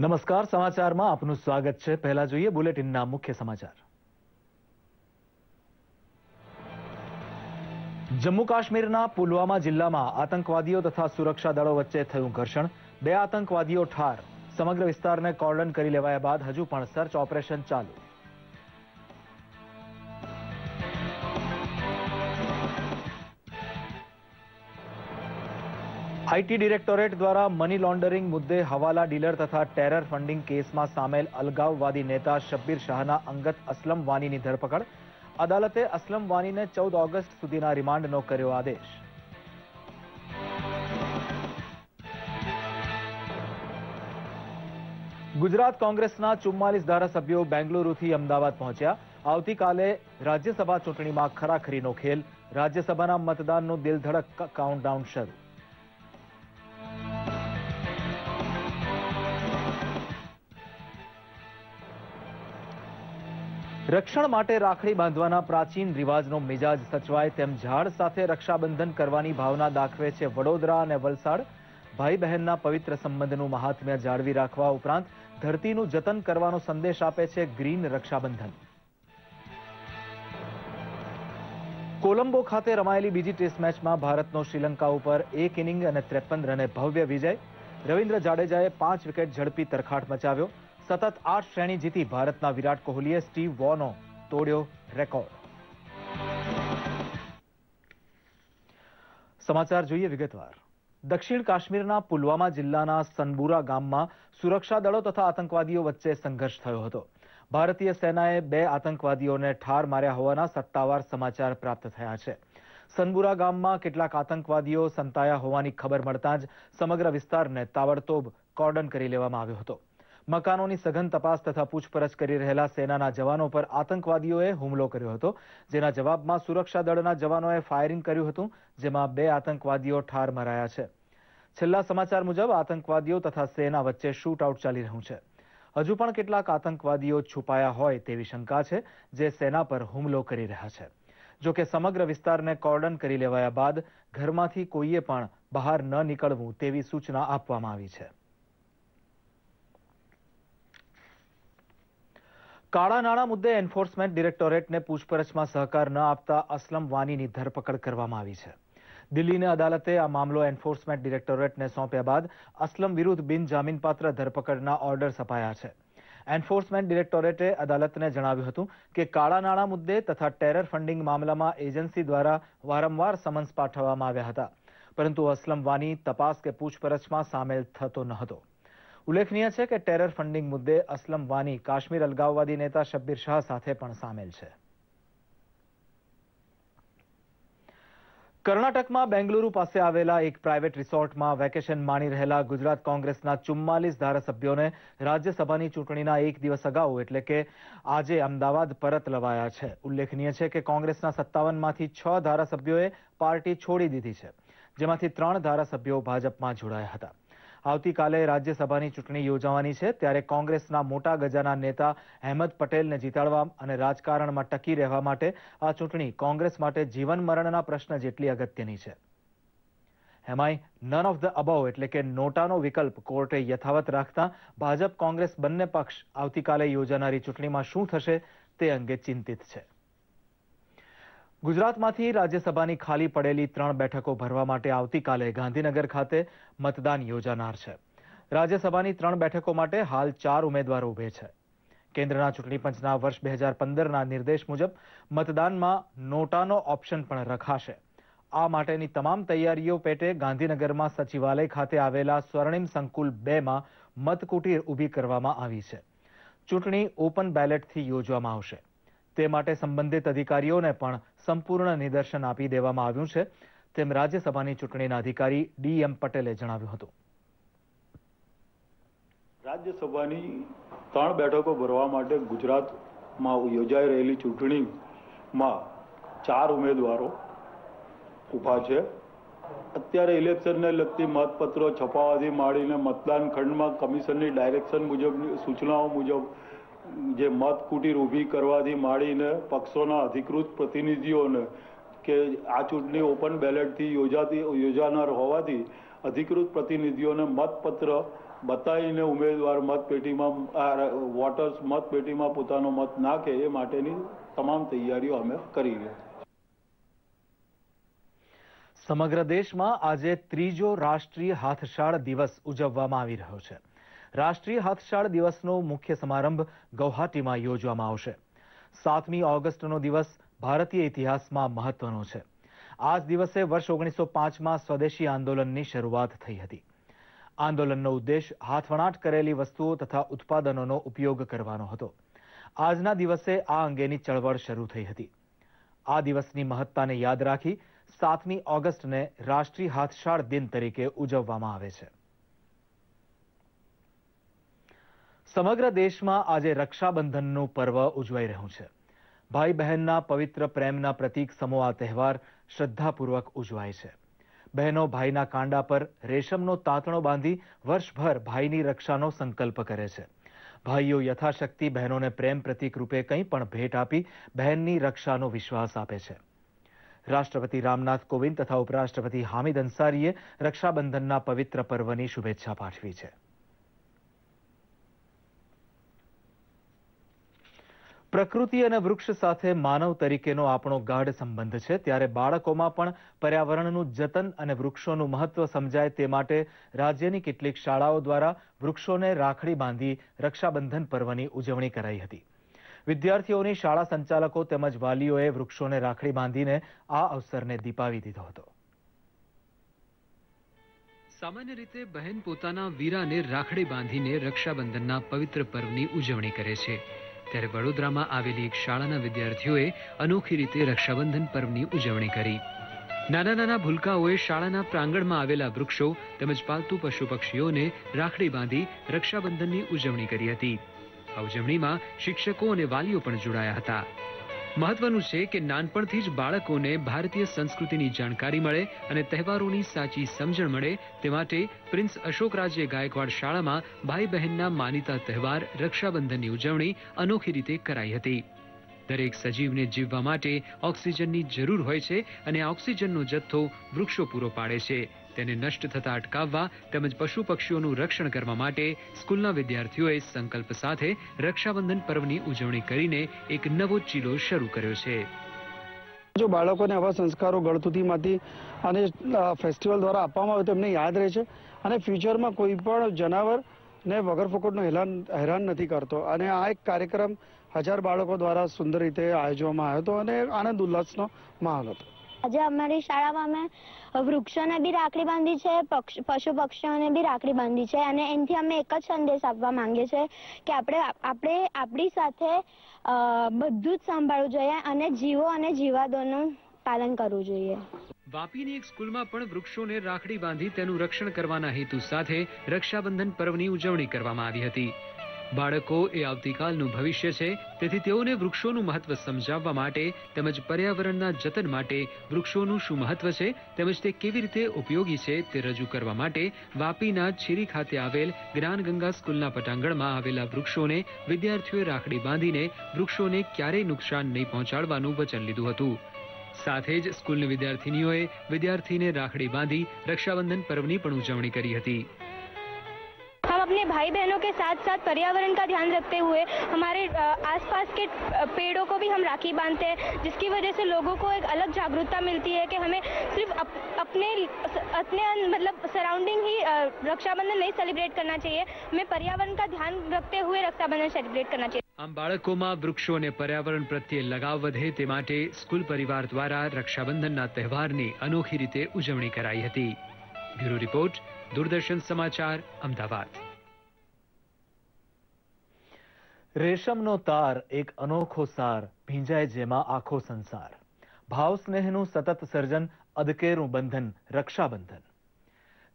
નમસ્કાર, સમાચારમાં આપનું સ્વાગત છે। પહેલા જોઈએ બુલેટિનના મુખ્ય સમાચાર। જમ્મુ કાશ્મીરના પુલવામા જિલ્લામાં આતંકવાદીઓ તથા સુરક્ષા દળો વચ્ચે થયું ઘર્ષણ। 2 આતંકવાદીઓ ઠાર। સમગ્ર વિસ્તારને કોર્ડન કરી લેવાયા બાદ હજુ પણ સર્ચ ઓપરેશન ચાલુ। આઈટી ડિરેક્ટોરેટ દ્વારા મની લોન્ડરિંગ મુદ્દે હવાલા ડીલર તથા ટેરર ફંડિંગ કેસમાં સામેલ અલગાવવાદી નેતા શબ્બીર શાહના અંગત અસલમ વાનીની ધરપકડ। અદાલતે અસલમ વાનીને 14 ઓગસ્ટ સુધીના રિમાન્ડનો કર્યો આદેશ। ગુજરાત કોંગ્રેસના 44 ધારાસભ્યો બેંગલુરુથી અમદાવાદ પહોંચ્યા। આવતીકાલે રાજ્યસભા ચૂંટણીમાં ખરાખરીનો ખેલ। રાજ્યસભાના મતદાનનું દિલધડક કાઉન્ટડાઉન શરૂ। રક્ષણ માટે રાખડી બાંધવાના પ્રાચીન રિવાજનો મિજાજ સચવાય તેમ ઝાડ સાથે રક્ષાબંધન કરવાની ભાવના દાખવે છે વડોદરા અને વલસાડ। ભાઈ બહેનના પવિત્ર સંબંધનું મહાત્મ્ય જાળવી રાખવા ઉપરાંત ધરતીનું જતન કરવાનો સંદેશ આપે છે ગ્રીન રક્ષાબંધન। કોલંબો ખાતે રમાયેલી બીજી ટેસ્ટ મેચમાં ભારતનો શ્રીલંકા ઉપર 1 ઇનિંગ અને 53 રને ભવ્ય વિજય। રવિન્દ્ર જાડેજાએ 5 વિકેટ ઝડપી તરખાટ મચાવ્યો। સતત 8 શ્રેણી જીતી ભારતના વિરાટ કોહલીએ સ્ટીવ વોનો તોડ્યો રેકોર્ડ। સમાચાર જોઈએ વિગતવાર। દક્ષિણ કાશ્મીરના પુલવામા જિલ્લાના સનબુરા ગામમાં સુરક્ષા દળો તથા આતંકવાદીઓ વચ્ચે સંઘર્ષ થયો હતો। ભારતીય સેનાએ 2 આતંકવાદીઓને ઠાર માર્યા હોવાના સત્તાવાર સમાચાર પ્રાપ્ત થયા છે। સનબુરા ગામમાં કેટલાક આતંકવાદીઓ સંતાયા હોવાની ખબર મળતા જ સમગ્ર વિસ્તારને તાબડતોબ કોર્ડન કરી લેવામાં આવ્યો હતો। મકાનોની સઘન તપાસ તથા પૂછપરછ કરી રહેલા સેનાના જવાનો પર આતંકવાદીઓએ હુમલો કર્યો હતો, જેના જવાબમાં સુરક્ષા દળના જવાનોએ ફાયરિંગ કર્યું હતું, જેમાં 2 આતંકવાદીઓ ઠાર મરાયા છે। છેલ્લા સમાચાર મુજબ આતંકવાદીઓ તથા સેના વચ્ચે શૂટઆઉટ ચાલી રહ્યું છે। હજુ પણ કેટલાક આતંકવાદીઓ છુપાયા હોય તેવી શંકા છે, જે સેના પર હુમલો કરી રહ્યા છે। જોકે સમગ્ર વિસ્તારને કોર્ડન કરી લેવાયા બાદ ઘરમાંથી કોઈએ પણ બહાર ન નીકળવું તેવી સૂચના આપવામાં આવી છે। કાળા નાણાં મુદ્દે એન્ફોર્સમેન્ટ ડિરેક્ટોરેટને પૂછપરછમાં સહકાર ન આપતા અસલમ વાનીની ધરપકડ કરવામાં આવી છે। દિલ્હીની અદાલતે આ મામલો એન્ફોર્સમેન્ટ ડિરેક્ટોરેટને સોંપ્યા બાદ અસલમ વિરુદ્ધ બિનજામીનપાત્ર ધરપકડના ઓર્ડર્સ અપાયા છે। એન્ફોર્સમેન્ટ ડિરેક્ટોરેટે અદાલતને જણાવ્યું હતું કે કાળા નાણાં મુદ્દે તથા ટેરર ફંડિંગ મામલામાં એજન્સી દ્વારા વારંવાર સમન્સ પાઠવવામાં આવ્યા હતા, પરંતુ અસલમ વાની તપાસ કે પૂછપરછમાં સામેલ થતો ન હતો। ઉલ્લેખનીય છે કે ટેરર ફંડિંગ મુદ્દે અસલમ વાની કાશ્મીર અલગાવવાદી નેતા શબ્બીર શાહ સાથે પણ સામેલ છે। કર્ણાટકમાં બેંગલુરુ પાસે આવેલા એક પ્રાઇવેટ રિસોર્ટમાં વેકેશન માણી રહેલા ગુજરાત કોંગ્રેસના 44 ધારાસભ્યોને રાજ્યસભાની ચૂંટણીના એક દિવસ અગાઉ એટલે કે આજે અમદાવાદ પરત લવાયા છે। ઉલ્લેખનીય છે કે કોંગ્રેસના 57માંથી 6 ધારાસભ્યોએ પાર્ટી છોડી દીધી છે, જેમાંથી 3 ધારાસભ્યો ભાજપમાં જોડાયા હતા। આવતીકાલે રાજ્યસભાની ચૂંટણી યોજાવાની છે, ત્યારે કોંગ્રેસના મોટા ગજાના નેતા અહેમદ પટેલને જીતાડવા અને રાજકારણમાં ટકી રહેવા માટે આ ચૂંટણી કોંગ્રેસ માટે જીવન મરણના પ્રશ્ન જેટલી અગત્યની છે। એમાંય નન ઓફ ધ અબવ એટલે કે નોટાનો વિકલ્પ કોર્ટે યથાવત રાખતા ભાજપ કોંગ્રેસ બંને પક્ષ આવતીકાલે યોજાનારી ચૂંટણીમાં શું થશે તે અંગે ચિંતિત છે। ગુજરાતમાંથી રાજ્યસભાની ખાલી પડેલી 3 બેઠકો ભરવા માટે આવતીકાલે ગાંધીનગર ખાતે મતદાન યોજાનાર છે। રાજ્યસભાની 3 બેઠકો માટે હાલ 4 ઉમેદવારો ઉભે છે। કેન્દ્રના ચૂંટણી પંચના વર્ષ 2015ના નિર્દેશ મુજબ મતદાનમાં નોટાનો ઓપ્શન પણ રખાશે। આ માટેની તમામ તૈયારીઓ પેટે ગાંધીનગરમાં સચિવાલય ખાતે આવેલા સ્વર્ણિમ સંકુલ 2માં મતકુટીર ઊભી કરવામાં આવી છે। ચૂંટણી ઓપન બેલેટથી યોજવામાં આવશે, તે માટે સંબંધિત અધિકારીઓને પણ સંપૂર્ણ નિદર્શન આપી દેવામાં આવ્યું છે, તેમ રાજ્યસભાની ચૂંટણીના અધિકારી ડી.એમ. પટેલે જણાવ્યું હતું। રાજ્યસભાની 3 બેઠકો ભરવા માટે ગુજરાતમાં યોજાઈ રહેલી ચૂંટણીમાં 4 ઉમેદવારો ઊભા છે। અત્યારે ઇલેક્શનને લગતી મતપત્રો છપાવવાથી માંડીને મતદાન ખંડમાં કમિશનની ડાયરેક્શન મુજબની સૂચનાઓ મુજબ જે મતકુટીર ઊભી કરવાથી માંડીને પક્ષોના અધિકૃત પ્રતિનિધિઓને કે આ ચૂંટણી ઓપન બેલેટથી યોજાનાર હોવાથી અધિકૃત પ્રતિનિધિઓને મતપત્ર બતાવીને ઉમેદવાર મતપેટીમાં વોટર્સ મતપેટીમાં પોતાનો મત નાખે એ માટેની તમામ તૈયારીઓ અમે કરી રહ્યા છીએ. સમગ્ર દેશમાં આજે ત્રીજો રાષ્ટ્રીય હાથશાળ દિવસ ઉજવવામાં આવી રહ્યો છે. રાષ્ટ્રીય હાથશાળ દિવસનો મુખ્ય સમારંભ ગૌહાટીમાં યોજવામાં આવશે. 7મી ઓગસ્ટનો દિવસ ભારતીય ઇતિહાસમાં મહત્વનો છે. આ જ દિવસે વર્ષ 1905માં સ્વદેશી આંદોલનની શરૂઆત થઈ હતી. આંદોલનનો ઉદ્દેશ હાથવણાટ કરેલી વસ્તુઓ તથા ઉત્પાદનોનો ઉપયોગ કરવાનો હતો. આજના દિવસે આ અંગેની ચળવળ શરૂ થઈ હતી. આ દિવસની મહત્તાને યાદ રાખી 7મી ઓગસ્ટને રાષ્ટ્રીય હાથશાળ દિન તરીકે ઉજવવામાં આવે છે. સમગ્ર દેશમાં આજે રક્ષાબંધનનું પર્વ ઉજવાઈ રહ્યું છે. ભાઈ બહેનના પવિત્ર પ્રેમના પ્રતીક સમો આ તહેવાર શ્રદ્ધાપૂર્વક ઉજવાય છે. બહેનો ભાઈના કાંડા પર રેશમનો તાંતણો બાંધી વર્ષભર ભાઈની રક્ષાનો સંકલ્પ કરે છે. ભાઈઓ યથાશક્તિ બહેનોને પ્રેમ પ્રતીક રૂપે કંઈ પણ ભેટ આપી બહેનની રક્ષાનો વિશ્વાસ આપે છે. રાષ્ટ્રપતિ રામનાથ કોવિંદ તથા ઉપરાષ્ટ્રપતિ હામિદ અંસારીએ રક્ષાબંધનના પવિત્ર પર્વની શુભેચ્છા પાઠવી છે. પ્રકૃતિ અને વૃક્ષ સાથે માનવ તરીકેનો આપણો ગાઢ સંબંધ છે, ત્યારે બાળકોમાં પણ પર્યાવરણનું જતન અને વૃક્ષોનું મહત્વ સમજાય તે માટે રાજ્યની કેટલીક શાળાઓ દ્વારા વૃક્ષોને રાખડી બાંધી રક્ષાબંધન પર્વની ઉજવણી કરાઈ હતી. વિદ્યાર્થીઓની શાળા સંચાલકો તેમજ વાલીઓએ વૃક્ષોને રાખડી બાંધીને આ અવસરને દીપાવી દીધો હતો. સામાન્ય રીતે બહેન પોતાના વીરાને રાખડી બાંધીને રક્ષાબંધનના પવિત્ર પર્વની ઉજવણી કરે છે. ત્યારે વડોદરામાં આવેલી એક શાળાના વિદ્યાર્થીઓએ અનોખી રીતે રક્ષાબંધન પર્વની ઉજવણી કરી. નાના નાના ભૂલકાઓએ શાળાના પ્રાંગણમાં આવેલા વૃક્ષો તેમજ પાલતુ પશુ પક્ષીઓને રાખડી બાંધી રક્ષાબંધનની ઉજવણી કરી હતી. આ ઉજવણીમાં શિક્ષકો અને વાલીઓ પણ જોડાયા હતા. મહત્વનું છે કે નાનપણથી જ બાળકોને ભારતીય સંસ્કૃતિની જાણકારી મળે અને તહેવારોની સાચી સમજણ મળે તે માટે પ્રિન્સ અશોકરાજે ગાયકવાડ શાળામાં ભાઈ બહેનના માનીતા તહેવાર રક્ષાબંધનની ઉજવણી અનોખી રીતે કરાઈ હતી. દરેક સજીવને જીવવા માટે ઓક્સિજનની જરૂર હોય છે અને આ ઓક્સિજનનો જથ્થો વૃક્ષો પૂરો પાડે છે. તેને નષ્ટ થતા અટકાવવા તેમજ પશુ પક્ષીઓનું રક્ષણ કરવા માટે સ્કૂલના વિદ્યાર્થીઓએ સંકલ્પ સાથે રક્ષાબંધન પર્વની ઉજવણી કરીને એક નવો ચીલો શરૂ કર્યો છે. જો બાળકોને આવા સંસ્કારો ગળથુથીમાંથી અને ફેસ્ટિવલ દ્વારા આપવામાં આવે તો એમને યાદ રહે છે અને ફ્યુચરમાં કોઈ પણ જનાવરને વગર ફોકટનો હેરાન નથી કરતો. અને આ એક કાર્યક્રમ 1000 બાળકો દ્વારા સુંદર રીતે આયોજવામાં આવ્યો હતો અને આનંદ ઉલ્લાસનો માહોલ હતો. આજે અમારી શાળામાં અમે વૃક્ષોને બી રાખડી બાંધી છે, પશુ પક્ષીઓને બી રાખડી બાંધી છે અને એનાથી અમે એક જ સંદેશ આપવા માંગીએ છીએ કે આપણે આપણી સાથે બધું જ સાંભળવું જોઈએ અને જીવો અને જીવાદોનું પાલન કરવું જોઈએ. વાપીની એક સ્કૂલમાં પણ વૃક્ષોને રાખડી બાંધી તેનું રક્ષણ કરવાના હેતુ સાથે રક્ષાબંધન પર્વની ઉજવણી કરવામાં આવી હતી. બાળકો એ આવતીકાલનું ભવિષ્ય છે, તેથી તેઓને વૃક્ષોનું મહત્વ સમજાવવા માટે તેમજ પર્યાવરણના જતન માટે વૃક્ષોનું શું મહત્વ છે તેમજ તે કેવી રીતે ઉપયોગી છે તે રજૂ કરવા માટે વાપીના છીરી ખાતે આવેલ જ્ઞાનગંગા સ્કૂલના પટાંગણમાં આવેલા વૃક્ષોને વિદ્યાર્થીઓએ રાખડી બાંધીને વૃક્ષોને ક્યારેય નુકસાન નહીં પહોંચાડવાનું વચન લીધું હતું. સાથે જ સ્કૂલની વિદ્યાર્થીનીઓએ વિદ્યાર્થીને રાખડી બાંધી रक्षाबंधन पर्व की पण उजवणी करी थी. हम अपने भाई बहनों के साथ साथ पर्यावरण का ध्यान रखते हुए हमारे आसपास के पेड़ों को भी हम राखी बांधते हैं, जिसकी वजह से लोगों को एक अलग जागरूकता मिलती है कि हमें सिर्फ अपने मतलब सराउंडिंग ही रक्षाबंधन नहीं सेलिब्रेट करना चाहिए, हमें पर्यावरण का ध्यान रखते हुए रक्षाबंधन सेलिब्रेट करना चाहिए. आम बाळकोमां वृक्षों ने पर्यावरण प्रत्ये लगाव वधे ते माटे स्कूल परिवार द्वारा रक्षाबंधनना तहेवारनी अनोखी रीते उजवणी कराई हती. ब्यूरो रिपोर्ट, दूरदर्शन समाचार, अमदावाद. રેશમનો તાર એક અનોખો સાર, ભીંજાય જેમાં આખો સંસાર. ભાવ સ્નેહનું સતત સર્જન, અદકેરું બંધન રક્ષાબંધન.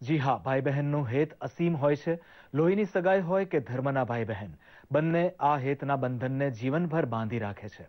જી હા, ભાઈ બહેનનું હેત અસીમ હોય છે. લોહીની સગાઈ હોય કે ધર્મના ભાઈ બહેન, બંને આ હેતના બંધનને જીવનભર બાંધી રાખે છે.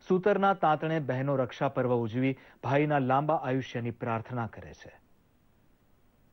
સૂતરના તાંતણે બહેનો રક્ષા પર્વ ઉજવી ભાઈના લાંબા આયુષ્યની પ્રાર્થના કરે છે.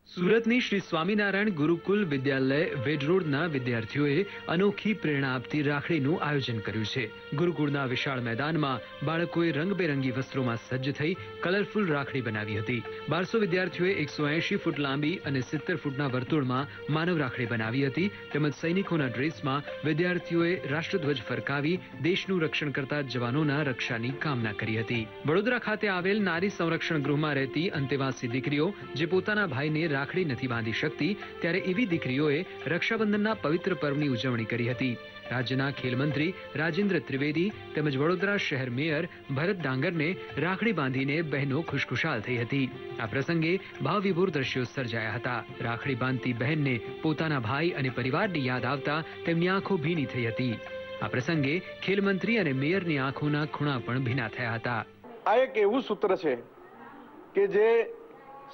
સુરતની શ્રી સ્વામિનારાયણ ગુરુકુલ વિદ્યાલય વેડરોડના વિદ્યાર્થીઓએ અનોખી પ્રેરણા આપતી રાખડીનું આયોજન કર્યું છે. ગુરુકુળના વિશાળ મેદાનમાં બાળકોએ રંગબેરંગી વસ્ત્રોમાં સજ્જ થઈ કલરફુલ રાખડી બનાવી હતી. 1200 વિદ્યાર્થીઓએ 180 ફૂટ લાંબી અને 70 ફૂટના વર્તુળમાં માનવ રાખડી બનાવી હતી. તેમજ સૈનિકોના ડ્રેસમાં વિદ્યાર્થીઓએ રાષ્ટ્રધ્વજ ફરકાવી દેશનું રક્ષણ કરતા જવાનોના રક્ષાની કામના કરી હતી. વડોદરા ખાતે આવેલ નારી સંરક્ષણ ગૃહમાં રહેતી અંતેવાસી દીકરીઓ જે પોતાના ભાઈને રાખડી નથી બાંધી શકતી, ત્યારે એવી દીકરીઓએ રક્ષાબંધનના પવિત્ર પર્વની ઉજવણી કરી હતી. રાજ્યના ખેલમંત્રી રાજેન્દ્ર ત્રિવેદી તેમજ વડોદરા શહેર મેયર ભરત ડાંગરને રાખડી બાંધીને બહેનો ખુશખુશાલ થઈ હતી. આ પ્રસંગે ભાવવિભોર દ્રશ્યો સર્જાયા હતા. રાખડી બાંધતી બહેનને પોતાના ભાઈ અને પરિવારની યાદ આવતા તેમની આંખો ભીની થઈ હતી. આ પ્રસંગે ખેલમંત્રી અને મેયરની આંખોના ખૂણા પણ ભીના થયા હતા. આ એક એવું સૂત્ર છે કે જે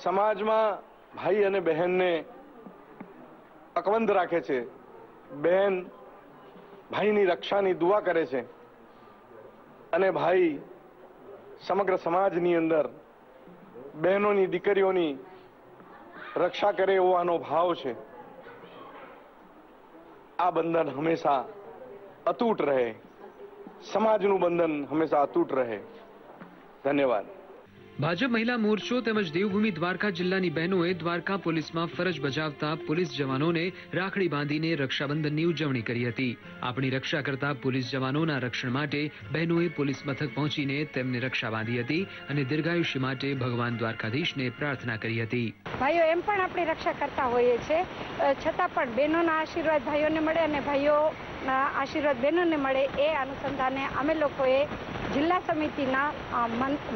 સમાજમાં ભાઈ અને બહેનને અકબંધ રાખે છે. બહેન ભાઈની રક્ષાની દુઆ કરે છે અને ભાઈ સમગ્ર સમાજની અંદર બહેનોની દીકરીઓની રક્ષા કરે એવો આનો ભાવ છે. આ બંધન હંમેશા અતૂટ રહે, સમાજનું બંધન હંમેશા અતૂટ રહે. ધન્યવાદ. ભાજપ મહિલા મોરચો તેમજ દેવભૂમિ દ્વારકા જિલ્લાની બહેનોએ દ્વારકા પોલીસમાં ફરજ બજાવતા પોલીસ જવાનોને રાખડી બાંધીને રક્ષાબંધનની ઉજવણી કરી હતી. આપણી રક્ષા કરતા પોલીસ જવાનોના રક્ષણ માટે બહેનોએ પોલીસ મથક પહોંચીને તેમને રક્ષા બાંધી હતી અને દીર્ઘાયુષ્ય માટે ભગવાન દ્વારકાધીશને પ્રાર્થના કરી હતી. ભાઈઓ એમ પણ આપણી રક્ષા કરતા હોઈએ છીએ, છતાં પણ બહેનોના આશીર્વાદ ભાઈઓને મળે અને ભાઈઓના આશીર્વાદ બહેનોને મળે એ અનુસંધાને અમે લોકોએ જિલ્લા સમિતિના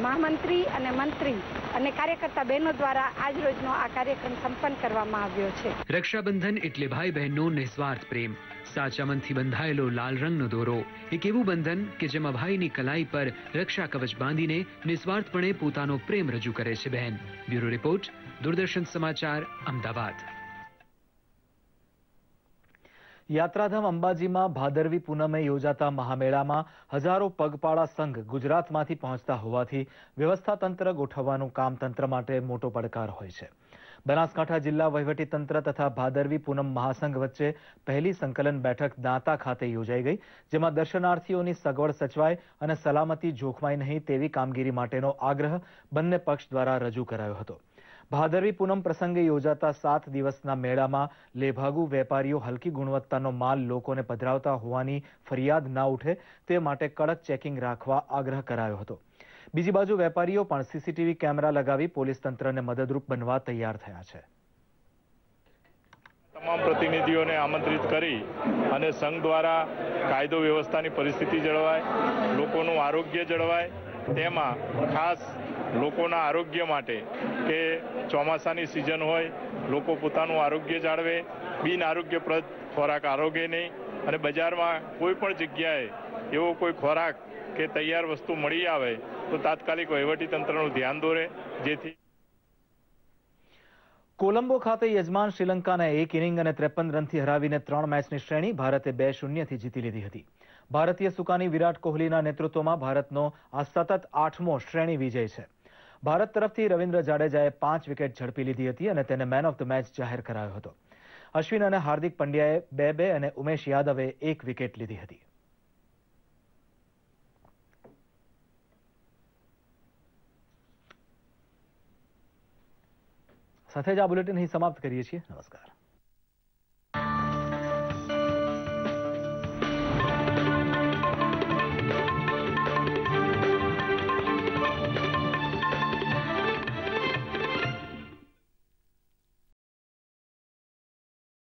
મહામંત્રી અને મંત્રી અને કાર્યકર્તા બહેનો દ્વારા આજ રોજનો આ કાર્યક્રમ સંપન્ન કરવામાં આવ્યો છે. રક્ષાબંધન એટલે ભાઈ બહેનનો નિસ્વાર્થ પ્રેમ, સાચા મનથી બંધાયેલો લાલ રંગનો દોરો. એક એવું બંધન કે જેમાં ભાઈની કલાઈ પર રક્ષા કવચ બાંધીને નિસ્વાર્થપણે પોતાનો પ્રેમ રજૂ કરે છે બહેન. બ્યુરો રિપોર્ટ, દૂરદર્શન સમાચાર, અમદાવાદ. યાત્રાધામ અંબાજીમાં ભાદરવી પૂનમે યોજાતા મહામેળામાં હજારો પગપાળા સંઘ ગુજરાતમાંથી પહોંચતા હોવાથી વ્યવસ્થા તંત્ર ગોઠવવાનું કામ તંત્ર માટે મોટો પડકાર હોય છે. બનાસકાંઠા જિલ્લા વહીવટીતંત્ર તથા ભાદરવી પૂનમ મહાસંઘ વચ્ચે પહેલી સંકલન બેઠક દાંતા ખાતે યોજાઈ ગઈ, જેમાં દર્શનાર્થીઓની સગવડ સચવાય અને સલામતી જોખમાય નહીં તેવી કામગીરી માટેનો આગ્રહ બંને પક્ષ દ્વારા રજૂ કરાયો હતો. ભાદરવી પૂનમ પ્રસંગે યોજાતા 7 દિવસના મેળામાં લેભાગુ વેપારીઓ હલકી ગુણવત્તાનો માલ લોકોને પધરાવતા હોવાની ફરિયાદ ના ઉઠે તે માટે કડક ચેકિંગ રાખવા આગ્રહ કરાયો હતો. બીજી બાજુ વેપારીઓ પણ સીસીટીવી કેમેરા લગાવી પોલીસ તંત્રને મદદરૂપ બનવા તૈયાર થયા છે. તમામ પ્રતિનિધિઓને આમંત્રિત કરી અને સંઘ દ્વારા કાયદો વ્યવસ્થાની પરિસ્થિતિ જળવાય, લોકોનું આરોગ્ય જળવાય, તેમાં ખાસ લોકોના આરોગ્ય માટે કે ચોમાસાની સિઝન હોય, લોકો પોતાનું આરોગ્ય જાળવે, બિન આરોગ્યપ્રદ ખોરાક આરોગે નહીં અને બજારમાં કોઈ પણ જગ્યાએ એવો કોઈ ખોરાક કે તૈયાર વસ્તુ મળી આવે તો તાત્કાલિક વહીવટીતંત્રનું ધ્યાન દોરે, જેથી. કોલંબો ખાતે યજમાન શ્રીલંકાને 1 ઇનિંગ અને 53 રનથી હરાવીને 3 મેચની શ્રેણી ભારતે 2-0થી જીતી લીધી હતી. ભારતીય સુકાની વિરાટ કોહલીના નેતૃત્વમાં ભારતનો આ સતત 8મો શ્રેણી વિજય છે. ભારત તરફથી રવિન્દ્ર જાડેજાએ 5 વિકેટ ઝડપી લીધી હતી અને તેને મેન ઓફ ધ મેચ જાહેર કરાયો હતો. અશ્વિન અને હાર્દિક પંડ્યાએ 2-2 અને ઉમેશ યાદવે 1 વિકેટ લીધી હતી. સાથે જ આ બુલેટિન અહીં સમાપ્ત કરીએ છીએ. નમસ્કાર.